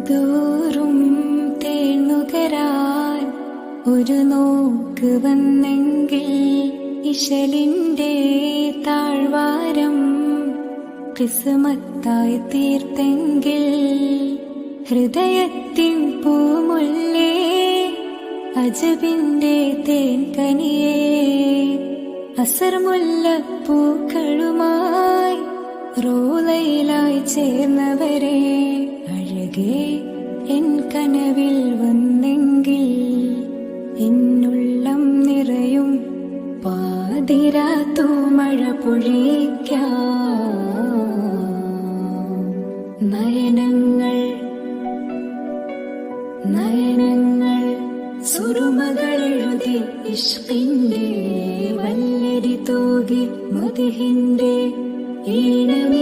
തോറും തേന്നുകരാൻ ഒരു നോക്ക് വന്നെങ്കിൽ ഇശലിന്റെ താഴ്വാരം കിസ്മത്തായി തീർത്തെങ്കിൽ ഹൃദയത്തിൻ പൂമുല്ലേ അജബിന്റെ തേൻകനിയേ അസർമുല്ലപ്പൂക്കളുമായി റോലയിലായി ചേർന്നവരെ അഴകേ എൻ കനവിൽ വന്നെങ്കിൽ എന്നുള്ളം നിറയും പാതിരാത്തു മഴ പൊഴിക്കാം. നയനങ്ങൾ നയനങ്ങൾ സുറുമകളെഴുതി ഇഷ്കിന്റെ വല്ലരി തൂകി മദിഹിന്റെ ഈണം